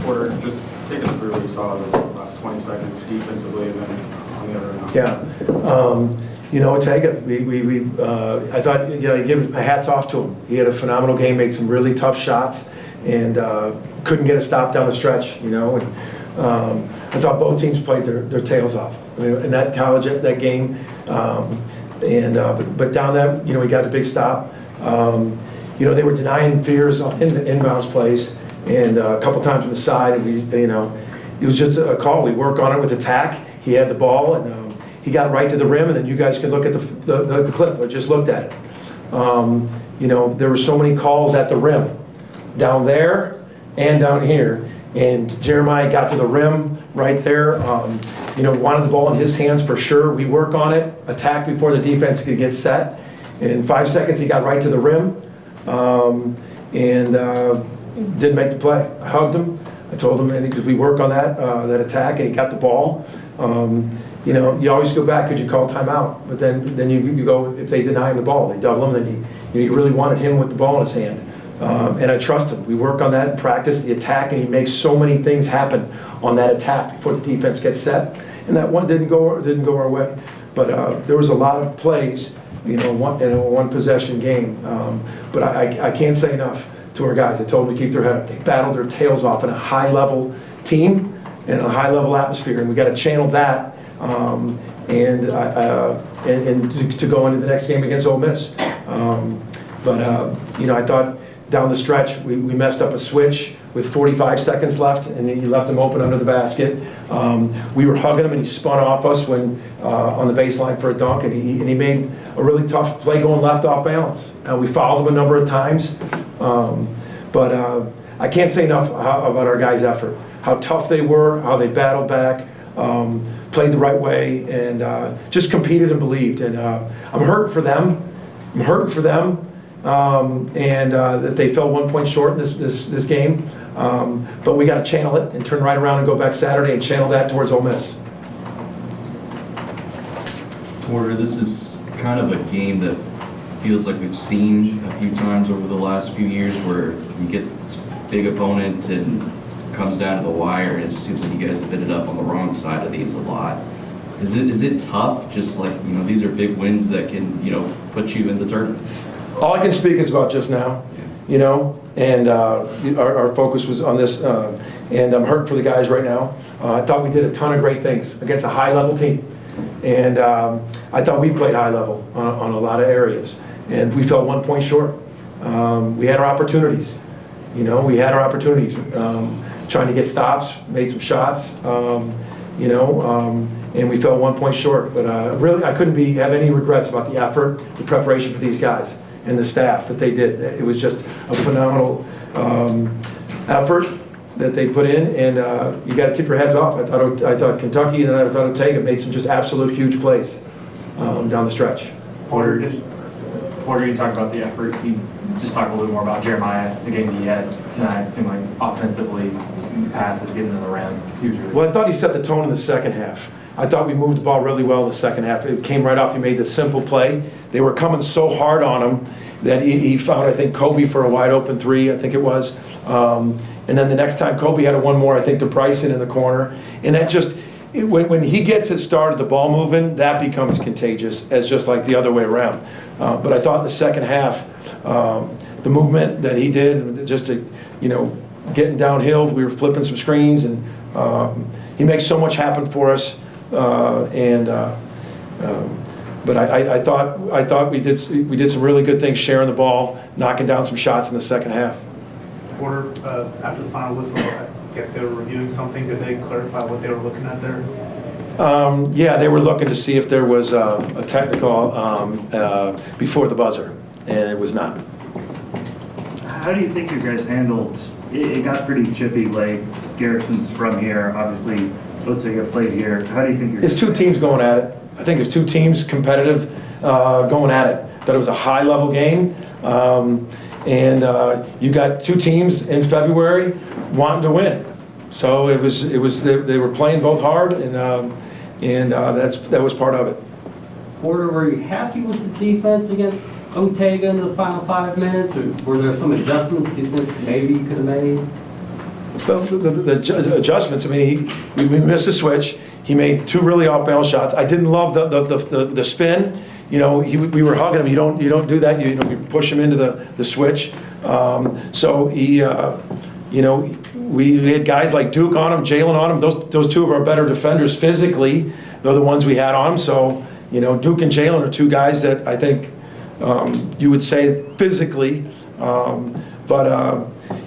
Porter, just take us through what you saw the last 20 seconds defensively and then on the other end. Yeah. You know, Tega, I thought, you know, you give my hats off to him. He had a phenomenal game, made some really tough shots, and couldn't get a stop down the stretch, you know. And I thought both teams played their tails off. I mean, in that college, that game, but down that, you know, he got a big stop. You know, they were denying Fears on inbounds plays, and a couple times on the side, and you know, it was just a call. We work on it with attack. He had the ball, and he got right to the rim, and then you guys could look at the clip. I just looked at it. You know, there were so many calls at the rim, down there and down here, and Jeremiah got to the rim right there. You know, wanted the ball in his hands for sure. We work on it, attack before the defense could get set. In 5 seconds, he got right to the rim, and didn't make the play. I hugged him. I told him, and we work on that attack, and he got the ball. You know, you always go back, could you call timeout? But then you go, if they deny him the ball, they double him, then you really wanted him with the ball in his hand. And I trust him. We work on that in practice, the attack, and he makes so many things happen on that attack before the defense gets set. And that one didn't go our way. But there was a lot of plays, you know, in a one-possession game. But I can't say enough to our guys. I told them to keep their head up. They battled their tails off in a high-level team and a high-level atmosphere, and we got to channel that and to go into the next game against Ole Miss. You know, I thought down the stretch we messed up a switch with 45 seconds left, and he left him open under the basket. We were hugging him, and he spun off us when on the baseline for a dunk, and he made a really tough play going left off balance. We fouled him a number of times, but I can't say enough about our guys' effort, how tough they were, how they battled back, played the right way, and just competed and believed. And I'm hurting for them. That they fell 1 point short in this game. But we got to channel it and turn right around and go back Saturday and channel that towards Ole Miss. Porter, this is kind of a game that feels like we've seen a few times over the last few years, where we get this big opponent and it comes down to the wire, and it just seems like you guys have ended up on the wrong side of these a lot. Is it tough? Just like, you know, these are big wins that can, you know, put you in the tournament. All I can speak is about just now, you know, and our focus was on this, and I'm hurting for the guys right now. I thought we did a ton of great things against a high-level team, and I thought we played high level on a lot of areas, and we fell 1 point short. We had our opportunities, you know, trying to get stops, made some shots, you know, and we fell 1 point short. But really, I couldn't have any regrets about the effort, the preparation for these guys and the staff that they did. It was just a phenomenal effort that they put in, and you got to tip your heads off. I thought Kentucky, and then I thought Otega made some just absolute huge plays down the stretch. Porter, you talked about the effort. You just talk a little bit more about Jeremiah, the game that he had tonight. It seemed like offensively, passes getting to the rim. Well, I thought he set the tone in the second half. I thought we moved the ball really well in the second half. It came right off. He made the simple play. They were coming so hard on him that he found, I think, Kobe for a wide open three, I think it was. And then the next time, Kobe had one more, I think, to Brycen in the corner. And that just, when he gets it started, the ball moving, that becomes contagious, as just like the other way around. But I thought in the second half, the movement that he did, just to, you know, getting downhill, we were flipping some screens, and he makes so much happen for us. But I thought we did some really good things, sharing the ball, knocking down some shots in the second half. Porter, after the final whistle, I guess they were reviewing something. Did they clarify what they were looking at there? Yeah, they were looking to see if there was a technical before the buzzer, and it was not. How do you think you guys handled it? It got pretty chippy late. Garrison's from here, obviously. Otega played here. How do you think It's two teams going at it. I think it's two teams competitive going at it. That it was a high-level game, and you got two teams in February wanting to win. So it was they were playing both hard, and that was part of it. Porter, were you happy with the defense against Otega in the final 5 minutes, or were there some adjustments you think maybe you could have made? the adjustments, I mean, we missed a switch. He made 2 really off-balance shots. I didn't love the spin. You know, we were hugging him. You don't do that. You know, we push him into the switch. So he, you know, we had guys like Duke on him, Jalon on him. Those 2 of our better defenders physically, they're the ones we had on him. So, you know, Duke and Jalon are 2 guys that I think you would say physically.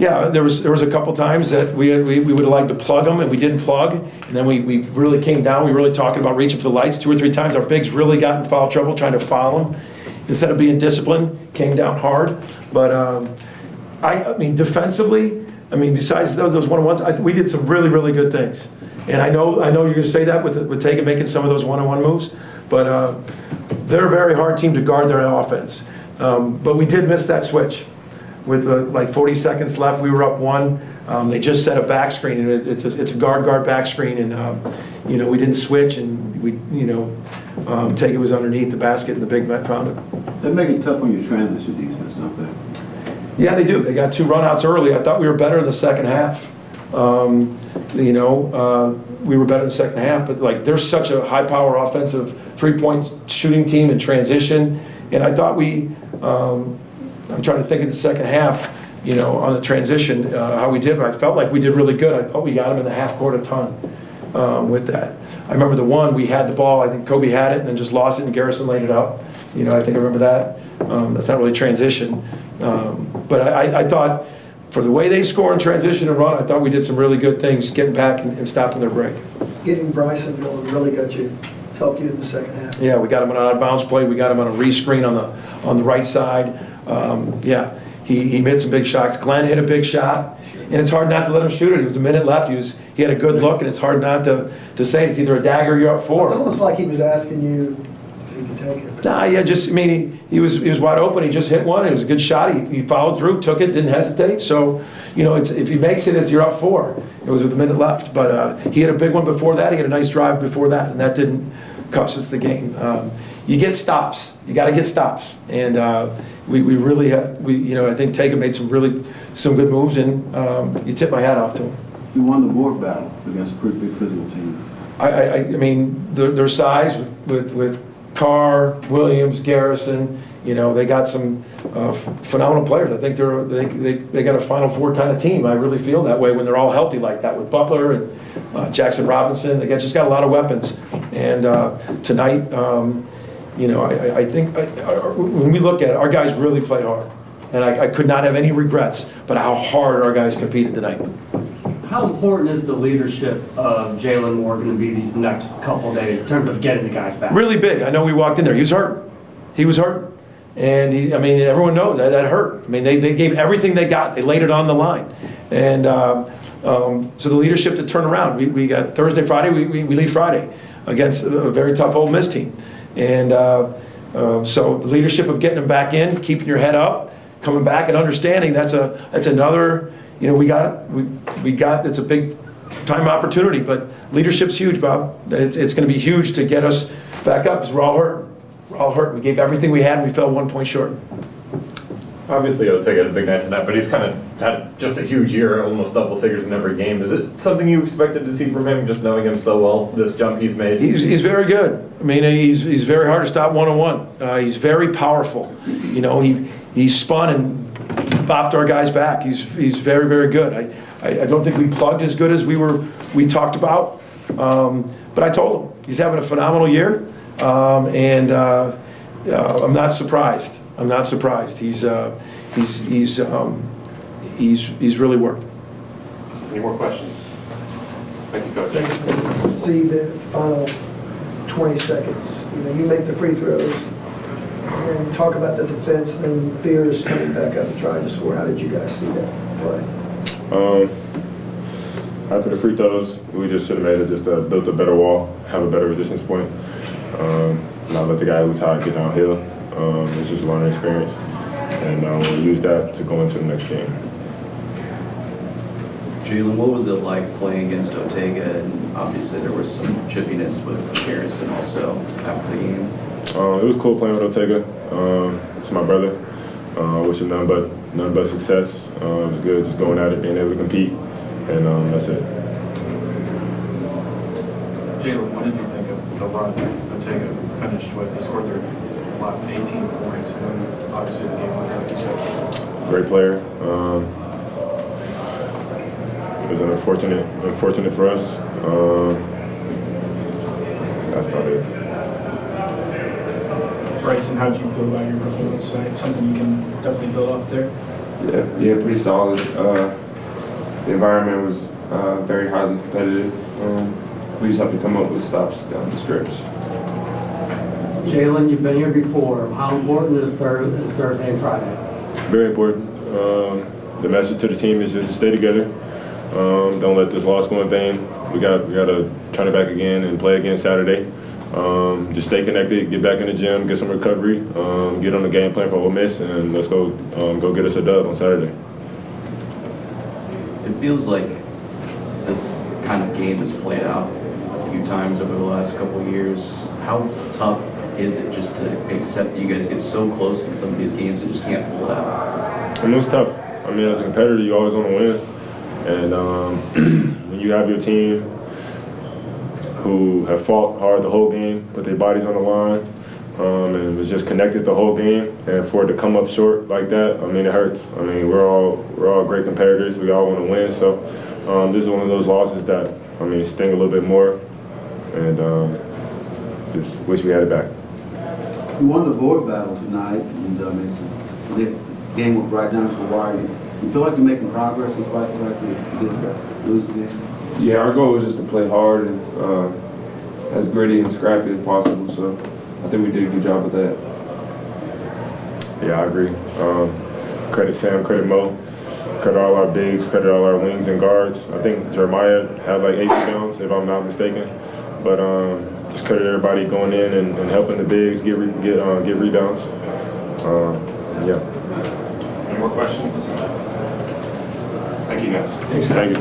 Yeah, there was a couple times that we would have liked to plug them, and we didn't plug, and then we really came down. We were really talking about reaching for the lights. 2 or 3 times our bigs really got in foul trouble trying to foul them. Instead of being disciplined, came down hard. But I mean, defensively, I mean, besides those one-on-ones, we did some really, really good things. And I know you're going to say that with Taken making some of those one-on-one moves, but they're a very hard team to guard their offense. But we did miss that switch. With like 40 seconds left, we were up 1. They just set a back screen, and it's a guard back screen, and you know, we didn't switch, and we, you know, Taken was underneath the basket, and the big man found it. They make it tough on your transition defense, don't they? Yeah, they do. They got 2 runouts early. I thought we were better in the second half. You know, we were better in the second half, but like they're such a high-power offensive 3-point shooting team in transition, and I thought we. I'm trying to think of the second half, you know, on the transition, how we did, but I felt like we did really good. I thought we got him in the half court a ton with that. I remember the one, we had the ball, I think Kobe had it and then just lost it and Garrison laid it up. You know, I think I remember that. That's not really transition. But I thought, for the way they score in transition and run, I thought we did some really good things getting back and stopping their break. Getting Brycen going really helped you in the second half. Yeah, we got him on an out-of-bounds play. We got him on a rescreen on the right side. Yeah, he made some big shots. Glenn hit a big shot, and it's hard not to let him shoot it. It was a minute left. He had a good look, and it's hard not to say it's either a dagger or you're up 4. It's almost like he was asking you if you could take it. Nah, yeah, just, I mean, he was wide open. He just hit one. It was a good shot. He followed through, took it, didn't hesitate. So, you know, if he makes it, you're up 4. It was with a minute left. But he had a big one before that. He had a nice drive before that, and that didn't cost us the game. You get stops. You got to get stops. And we really had, you know, I think Taken made some good moves, and you tip my hat off to him. You won the board battle against a pretty big physical team. I mean, their size with Carr, Williams, Garrison, you know, they got some phenomenal players. I think they got a Final Four kind of team. I really feel that way when they're all healthy like that with Butler and Jackson Robinson. They just got a lot of weapons. And tonight, you know, I think when we look at it, our guys really played hard. And I could not have any regrets, but how hard our guys competed tonight. How important is the leadership of Jalon Moore going to be these next couple of days in terms of getting the guys back? Really big. I know we walked in there. He was hurt. He was hurt. And, I mean, everyone knows that hurt. I mean, they gave everything they got. They laid it on the line. And so the leadership to turn around. We got Thursday, Friday. We leave Friday against a very tough Ole Miss team. And so the leadership of getting them back in, keeping your head up, coming back and understanding that's another, you know, we got it's a big time opportunity, but leadership's huge, Bob. It's going to be huge to get us back up because we're all hurt. We're all hurt. We gave everything we had and we fell 1 point short. Obviously, Oteg had a big night tonight, but he's kind of had just a huge year, almost double figures in every game. Is it something you expected to see from him, just knowing him so well, this jump he's made? He's very good. I mean, he's very hard to stop one-on-one. He's very powerful. You know, he spun and bopped our guys back. He's very, very good. I don't think we plugged as good as we talked about. But I told him he's having a phenomenal year, and I'm not surprised. I'm not surprised. He's really worked. Any more questions? Thank you, Coach. See the final 20 seconds. You know, you make the free throws and talk about the defense, then Fears coming back up and trying to score. How did you guys see that play? After the free throws, we just should have made it, just built a better wall, have a better resistance point, not let the guy who's hot get downhill. It's just a learning experience, and we'll use that to go into the next game. Jalon, what was it like playing against Otega? And obviously there was some chippiness with Garrison also after the game. It was cool playing with Otega. It's my brother. Wish him nothing but success. It was good just going at it, being able to compete. and that's it. Jalon, what did you think of the run Ortega finished with? They scored their last 18 points, and then obviously the game winner, like you said. Great player. It was unfortunate for us. That's about it. Brycen, how did you feel about your performance tonight? Something you can definitely build off there? Yeah, pretty solid. The environment was very highly competitive. We just have to come up with stops down the stretch. Jalon, you've been here before. How important is Thursday and Friday? Very important. The message to the team is just stay together. Don't let this loss go in vain. We got to turn it back again and play again Saturday. Just stay connected, get back in the gym, get some recovery, get on the game plan for Ole Miss, and let's go get us a dub on Saturday. It feels like this kind of game has played out a few times over the last couple of years. How tough is it just to accept that you guys get so close in some of these games and just can't pull it out? I mean, it's tough. I mean, as a competitor, you always want to win. And when you have your team who have fought hard the whole game, put their bodies on the line, and was just connected the whole game, and for it to come up short like that, I mean, it hurts. I mean, we're all great competitors. We all want to win. So this is one of those losses that, I mean, sting a little bit more, and just wish we had it back. You won the board battle tonight, and the game went right down to the wire. You feel like you're making progress despite the fact that you did lose the game? Yeah, our goal was just to play hard and as gritty and scrappy as possible. So I think we did a good job of that. Yeah, I agree. Credit Sam, credit Mo, credit all our bigs, credit all our wings and guards. I think Jeremiah had like 8 rebounds, if I'm not mistaken. But just credit everybody going in and helping the bigs get rebounds. Yeah. Any more questions? Thank you, guys. Thank you.